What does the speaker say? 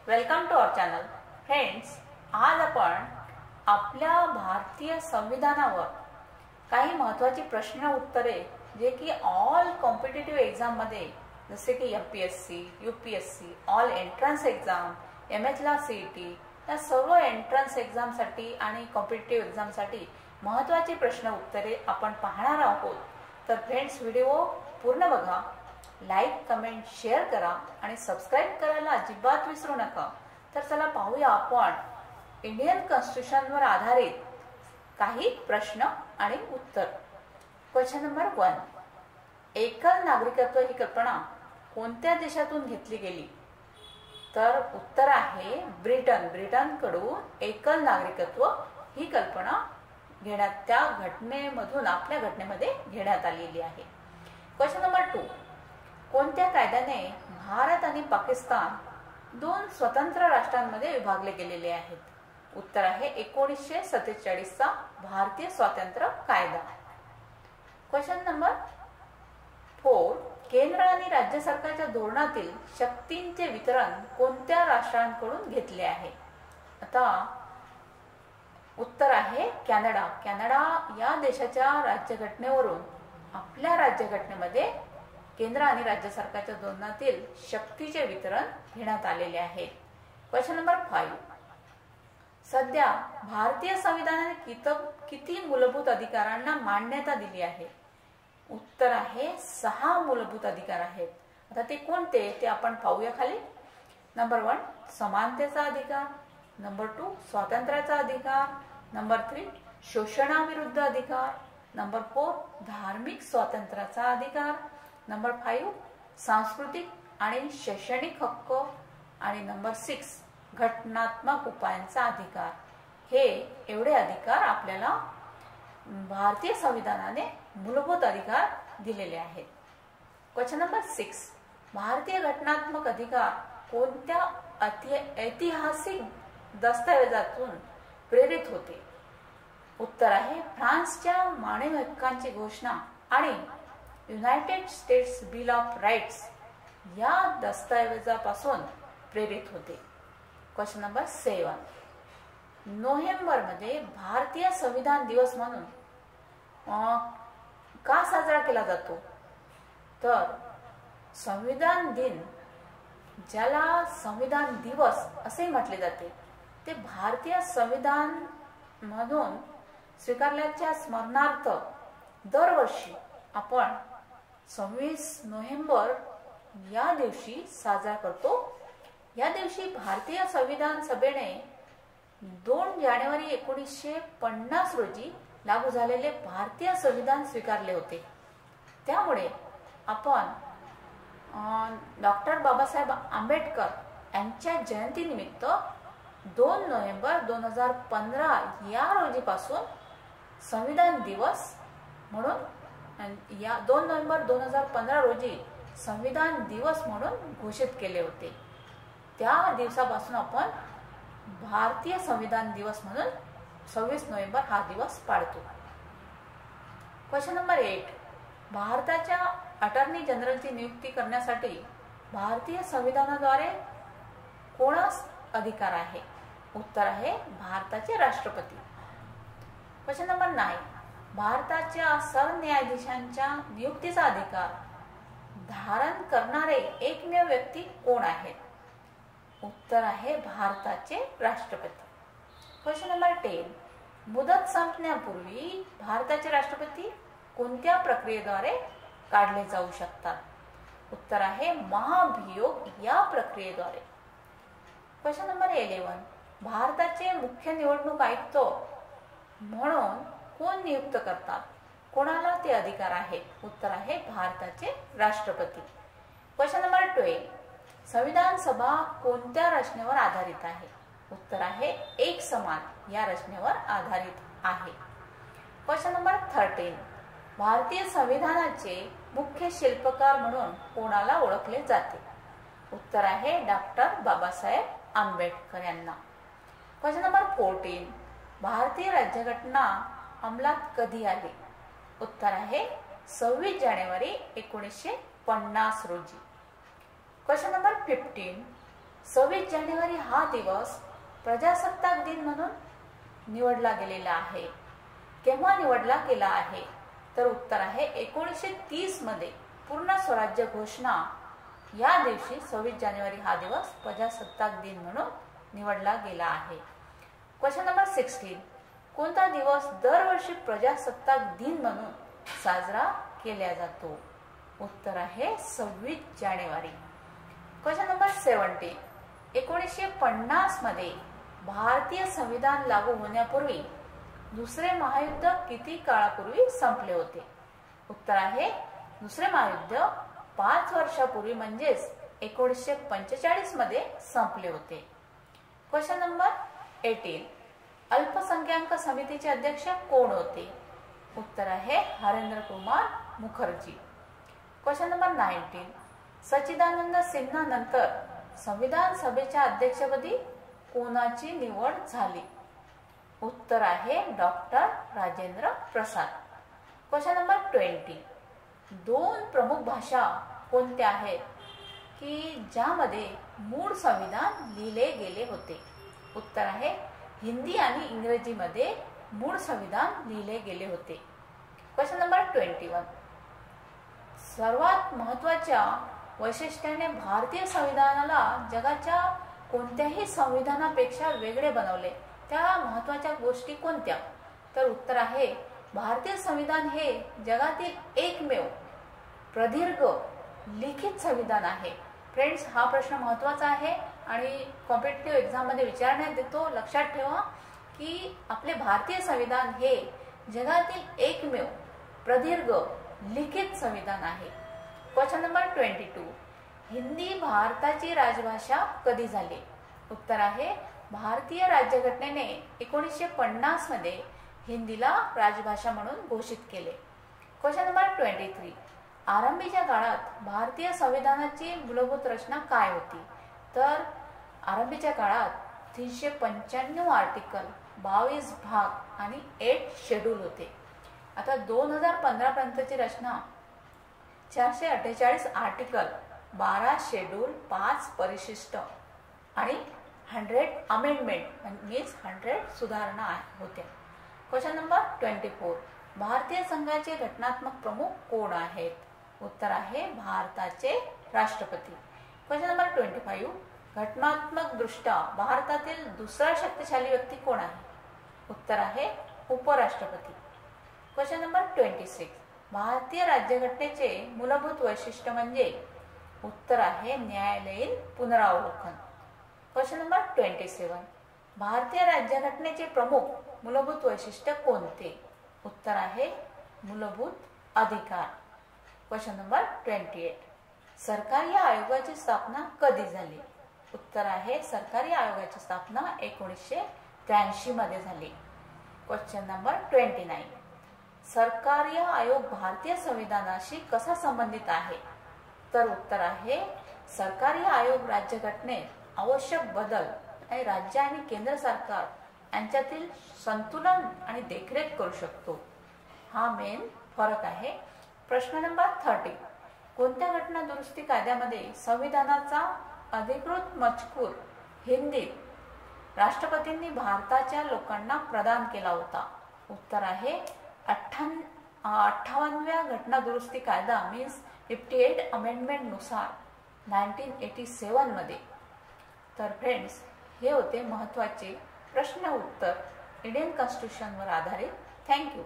Welcome to our channel. Friends, आज आपण आपल्या भारतीय संविधानावर काही महत्त्वाची प्रश्न उत्तरे जे की ऑल कॉम्पिटिटिव्ह एक्झाम मध्ये जसे की MPSC, UPSC, all entrance exam, MHला CET या सर्व एंट्रन्स एक्झामसाठी आणि कॉम्पिटिटिव्ह एक्झामसाठी महत्त्वाची प्रश्न उत्तरे आपण पाहणार आहोत. तर फ्रेंड्स, व्हिडिओ पूर्ण बघा, लाईक, कमेंट, शेअर करा आणि सबस्क्राईब करायला अजिबात विसरू नका. तर चला पाहूया आपण इंडियन कॉन्स्टिट्यूशनवर आधारित काही प्रश्न आणि उत्तर. Question number 1. एकल नागरिकत्व ही कल्पना कोणत्या देशातून घेतली गेली? तर उत्तर आहे ब्रिटन. ब्रिटनकडून एकल नागरिकत्व ही कल्पना घेण्यात, त्या घटनेमधून आपल्या घटनेमध्ये घेण्यात आलेली आहे. Question number 2. कोणत्या कायद्याने भारत आणि पाकिस्तान दोन स्वतंत्र राष्ट्रांमध्ये विभागले गेलेले आहेत? उत्तर आहे 1947चा भारतीय स्वातंत्र्य कायदा. Question number 4. केंद्र आणि राज्य सरकारच्या धोरणातील शक्तींचे वितरण कोणत्या राष्ट्रांकडून घेतले आहे? आता उत्तर आहे कॅनडा. कॅनडा या देशाच्या राज्यघटनेवरून आपल्या राज्यघटनेमध्ये केंद्र आणि राज्य सरकारच्या धोरणातील शक्तीचे वितरण घेण्यात आलेले आहे. Question number 5. सध्या भारतीय संविधानाने किती मूलभूत अधिकारांना मान्यता दिली आहे? उत्तर आहे 6 मूलभूत अधिकार आहेत. आता ते कोणते ते आपण पाहूया खाली. नंबर 1 समानतेचा अधिकार, नंबर 2 स्वातंत्र्याचा अधिकार, नंबर 3 शोषणाविरुद्ध अधिकार, नंबर 4 धार्मिक स्वातंत्र्याचा अधिकार, नंबर 5 सांस्कृतिक आणि शैक्षणिक हक्क आणि नंबर 6 घटनात्मक उपायांचा अधिकार. हे एवढे अधिकार आपल्याला भारतीय संविधानाने मूलभूत अधिकार दिलेले आहेत. Question number 6. भारतीय घटनात्मक अधिकार कोणत्या ऐतिहासिक दस्तऐवजातून प्रेरित होते? उत्तर आहे फ्रान्सच्या मानवी हक्कांची घोषणा आणि United States Bill of Rights या दस्तऐवजापासून प्रेरित होते. Question number 7. नोव्हेंबरमध्ये भारतीय संविधान दिवस म्हणून का साजरा केला जातो? तर संविधान दिन, ज्याला संविधान दिवस असे म्हटले जाते, ते भारतीय संविधान म्हणून स्वीकारल्याच्या स्मरणार्थ दरवर्षी आपण 26 नोव्हेंबर या दिवशी साजरा करतो. या दिवशी भारतीय संविधान सभेने 2 जानेवारी 1950 रोजी लागू झालेले भारतीय संविधान स्वीकारले होते. त्यामुळे आपण डॉक्टर बाबासाहेब आंबेडकर यांच्या जयंतीनिमित्त 2 नोव्हेंबर 2015 या रोजीपासून संविधान दिवस म्हणून, या 2 नोव्हेंबर 2015 रोजी संविधान दिवस म्हणून घोषित केले होते. त्या दिवसापासून आपण भारतीय संविधान दिवस म्हणून 26 नोव्हेंबर हा दिवस पाळतो. Question number 8. भारताच्या अटॉर्नी जनरलची नियुक्ती करण्यासाठी भारतीय संविधानाद्वारे कोणास अधिकार आहे? उत्तर आहे भारताचे राष्ट्रपती. Question number 9. भारताच्या सरन्यायाधीशांच्या नियुक्तीचा अधिकार धारण करणारे एकमेव व्यक्ती कोण आहेत? उत्तर आहे भारताचे राष्ट्रपती. Question number 10. मुदत संपण्यापूर्वी भारताचे राष्ट्रपती कोणत्या प्रक्रियेद्वारे काढले जाऊ शकतात? उत्तर आहे महाभियोग या प्रक्रियेद्वारे. Question number 11. भारताचे मुख्य निवडणूक आयुक्त म्हणून कोण नियुक्त करतात? कोणाला ते अधिकार आहे? उत्तर आहे भारताचे राष्ट्रपती. Question number 12. संविधान सभा कोणत्या रचनेवर आधारित आहे? उत्तर आहे एक समान या रचनेवर आधारित आहे. Question number 13. भारतीय संविधानाचे मुख्य शिल्पकार म्हणून कोणाला ओळखले जाते? उत्तर आहे डॉक्टर बाबासाहेब आंबेडकर यांना. Question number 14. भारतीय राज्यघटना अंमलात कधी आली? उत्तर आहे 26 जानेवारी 1950 रोजी. Question number 15. 26 जानेवारी हा दिवस प्रजासत्ताक दिन म्हणून निवडला गेलेला आहे? केव्हा निवडला गेला आहे? तर उत्तर आहे 1930 मध्ये पूर्ण स्वराज्य घोषणा या दिवशी 26 जानेवारी हा दिवस प्रजासत्ताक दिन म्हणून निवडला गेला आहे. Question number 16. कोणता दिवस दरवर्षी प्रजासत्ताक दिन म्हणून साजरा केला जातो? उत्तर आहे 26 जानेवारी. Question number 17. 1950 मध्ये भारतीय संविधान लागू होण्यापूर्वी दुसरे महायुद्ध किती काळापूर्वी संपले होते? उत्तर आहे दुसरे महायुद्ध 5 वर्षापूर्वी म्हणजेच 1945 मध्ये संपले होते. Question number 18. अल्पसंख्याक समितीचे अध्यक्ष कोण होते? उत्तर आहे हरेंद्र कुमार मुखर्जी. Question number 19. सच्चिदानंद सिन्हा नंतर संविधान सभेच्या अध्यक्षपदी कोणाची निवड झाली? उत्तर आहे doctor Rajendra Prasad. Question number 20. 2 प्रमुख भाषा कोणत्या आहेत की ज्यामध्ये मूळ संविधान लिहिले गेले होते? उत्तर आहे हिंदी आणि इंग्रजीमध्ये मूळ संविधान लिहिले गेले होते. Question number 21. सर्वात महत्त्वाच्या वैशिष्ट्याने भारतीय संविधानाला जगाच्या कोणत्याही संविधानापेक्षा वेगळे बनवले त्या महत्त्वाच्या गोष्टी कोणत्या? तर उत्तर आहे भारतीय संविधान हे जगातील एकमेव प्रदीर्घ लिखित संविधान आहे. फ्रेंड्स, हा प्रश्न महत्त्वाचा आहे आणि कॉम्पिटिटिव्ह एक्झाममध्ये विचारण्यात येतो. लक्षात ठेवा की आपले भारतीय संविधान हे जगातील एकमेव प्रदीर्घ लिखित संविधान आहे. Question number 22. हिंदी भारताची राजभाषा कधी झाली? उत्तर आहे भारतीय राज्यघटनेने 1950 मध्ये हिंदीला राजभाषा म्हणून घोषित केले. Question number 23. आरंभीच्या काळात भारतीय संविधानाची मूलभूत रचना काय होती? तर आरंभीच्या काळात 395 आर्टिकल, 22 भाग आणि 8 शेड्यूल होते. आता 2015 पर्यंतची रचना 448 आर्टिकल, 12 शेड्यूल, 5 परिशिष्ट आणि 100 अमेंडमेंट मीन्स 100 सुधारणा होत्या. Question number 24. भारतीय संघाचे घटनात्मक प्रमुख कोण आहेत? उत्तर आहे भारताचे राष्ट्रपती. Question number 25. घटनात्मक दृष्ट्या भारतातील दुसरा शक्तिशाली व्यक्ती कोण आहे? उत्तर आहे उपराष्ट्रपती. Question number 26. भारतीय राज्यघटनेचे मूलभूत वैशिष्ट्य म्हणजे? उत्तर आहे न्यायालयीन पुनरावलोकन. Question number 27. भारतीय राज्यघटनेचे प्रमुख मूलभूत वैशिष्ट्य कोणते? उत्तर आहे मूलभूत अधिकार. Question number 28. सरकारी आयोगाची स्थापना कधी झाली? उत्तर आहे सरकारी आयोगाची स्थापना 1983 मध्ये झाली. Question number 29. सरकारी आयोग भारतीय संविधानाशी कसा संबंधित आहे? तर उत्तर आहे सरकारी आयोग राज्यघटनेत आवश्यक बदल आणि राज्य आणि केंद्र सरकार यांच्यातील संतुलन आणि देखरेख करू शकतो. हा मेन फरक आहे. प्रश्न नंबर 30. कोणत्या घटना दुरुस्ती कायद्यामध्ये संविधानाचा अधिकृत मजकूर हिंदीत राष्ट्रपतींनी भारताच्या लोकांना प्रदान केला होता? उत्तर आहे 58व्या घटना दुरुस्ती कायदा मीन्स 58 अमेंडमेंट नुसार 1987 मध्ये. तर फ्रेंड्स, हे होते महत्त्वाचे प्रश्न उत्तर इंडियन कॉन्स्टिट्यूशनवर आधारित. थँक्यू.